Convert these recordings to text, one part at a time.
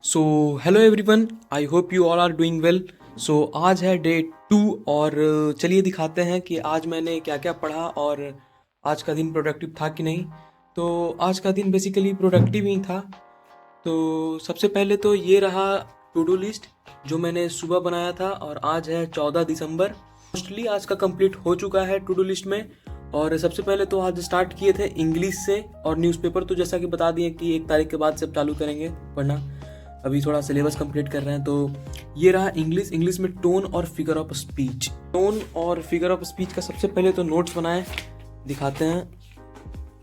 So hello everyone, I hope you all are doing well. So आज है day 2 और चलिए दिखाते हैं कि आज मैंने क्या क्या पढ़ा और आज का दिन प्रोडक्टिव था कि नहीं। तो आज का दिन बेसिकली प्रोडक्टिव ही था। तो सबसे पहले तो ये रहा टू डू लिस्ट जो मैंने सुबह बनाया था और आज है 14 दिसंबर। मोस्टली आज का कंप्लीट हो चुका है टू डू लिस्ट में। और सबसे पहले तो आज स्टार्ट किए थे इंग्लिश से और न्यूज़पेपर तो जैसा कि बता दिए कि 1 तारीख के बाद से अब चालू करेंगे पढ़ना। अभी थोड़ा सिलेबस कंप्लीट कर रहे हैं। तो ये रहा इंग्लिश में टोन और फिगर ऑफ स्पीच। टोन और फिगर ऑफ स्पीच का सबसे पहले तो नोट्स बनाए, दिखाते हैं।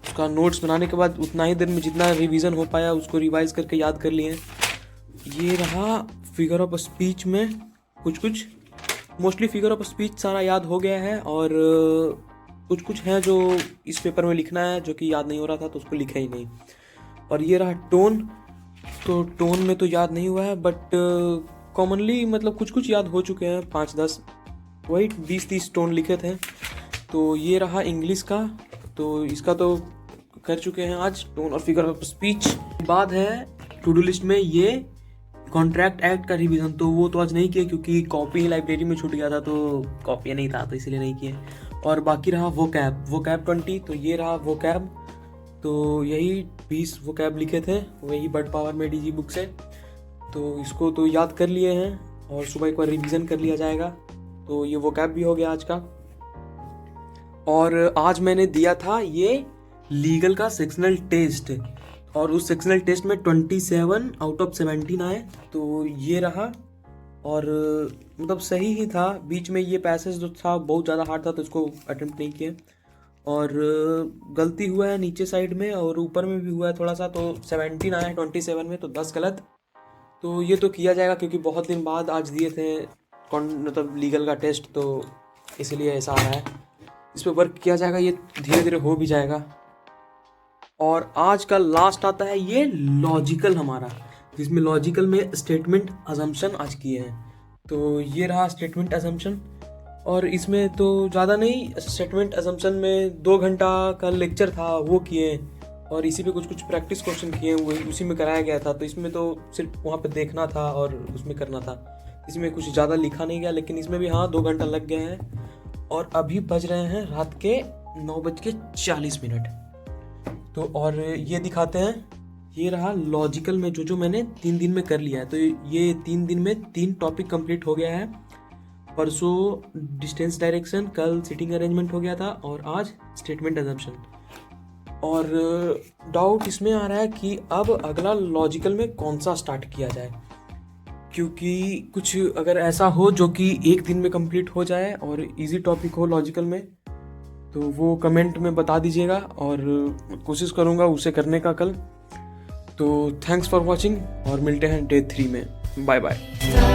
उसका नोट्स बनाने के बाद उतना ही देर में जितना रिवीजन हो पाया उसको रिवाइज करके याद कर लिए। ये रहा फिगर ऑफ स्पीच में कुछ मोस्टली फिगर ऑफ स्पीच सारा याद हो गया है और कुछ है जो इस पेपर में लिखना है जो कि याद नहीं हो रहा था तो उसको लिखा ही नहीं। और ये रहा टोन, तो टोन में तो याद नहीं हुआ है बट कॉमनली मतलब कुछ याद हो चुके हैं, 5-10 वही 20-30 टोन लिखे थे। तो ये रहा इंग्लिश का, तो इसका तो कर चुके हैं आज, टोन और फिगर ऑफ स्पीच। बाद है टू डू लिस्ट में ये कॉन्ट्रैक्ट एक्ट का रिवीजन, तो वो तो आज नहीं किया क्योंकि कॉपी लाइब्रेरी में छूट गया था तो कॉपी नहीं था तो इसलिए नहीं किए। और बाकी रहा वो कैब 20, तो ये रहा वो कैब, तो यही 20 वो कैब लिखे थे वही बर्ड पावर में डीजी बुक से। तो इसको तो याद कर लिए हैं और सुबह एक बार रिवीजन कर लिया जाएगा। तो ये वो कैब भी हो गया आज का। और आज मैंने दिया था ये लीगल का सेक्शनल टेस्ट और उस सेक्शनल टेस्ट में 27 आउट ऑफ 17 आए। तो ये रहा और मतलब सही ही था। बीच में ये पैसेज जो था बहुत ज़्यादा हार्ड था तो इसको अटेम्प्ट नहीं किए। और गलती हुआ है नीचे साइड में और ऊपर में भी हुआ है थोड़ा सा, तो 17 आया है 27 में, तो 10 गलत। तो ये तो किया जाएगा क्योंकि बहुत दिन बाद आज दिए थे मतलब लीगल का टेस्ट, तो इसलिए ऐसा आ रहा है। इस पर वर्क किया जाएगा, ये धीरे धीरे हो भी जाएगा। और आज का लास्ट आता है ये लॉजिकल हमारा, जिसमें लॉजिकल में स्टेटमेंट अजम्पशन आज किए हैं। तो ये रहा स्टेटमेंट अजम्पशन और इसमें तो ज़्यादा नहीं, स्टेटमेंट अजम्पशन में 2 घंटा का लेक्चर था वो किए और इसी पे कुछ प्रैक्टिस क्वेश्चन किए, वही उसी में कराया गया था। तो इसमें तो सिर्फ वहाँ पे देखना था और उसमें करना था, इसमें कुछ ज़्यादा लिखा नहीं गया, लेकिन इसमें भी हाँ 2 घंटा लग गए हैं। और अभी बज रहे हैं रात के 9:40। तो और ये दिखाते हैं, ये रहा लॉजिकल में जो मैंने 3 दिन में कर लिया है। तो ये 3 दिन में 3 टॉपिक कंप्लीट हो गया है। परसों डिस्टेंस डायरेक्शन, कल सीटिंग अरेंजमेंट हो गया था और आज स्टेटमेंट अजम्पशन। और डाउट इसमें आ रहा है कि अब अगला लॉजिकल में कौन सा स्टार्ट किया जाए, क्योंकि कुछ अगर ऐसा हो जो कि 1 दिन में कंप्लीट हो जाए और इजी टॉपिक हो लॉजिकल में तो वो कमेंट में बता दीजिएगा और कोशिश करूँगा उसे करने का कल। तो थैंक्स फॉर वॉचिंग और मिलते हैं डे 3 में। Bye bye.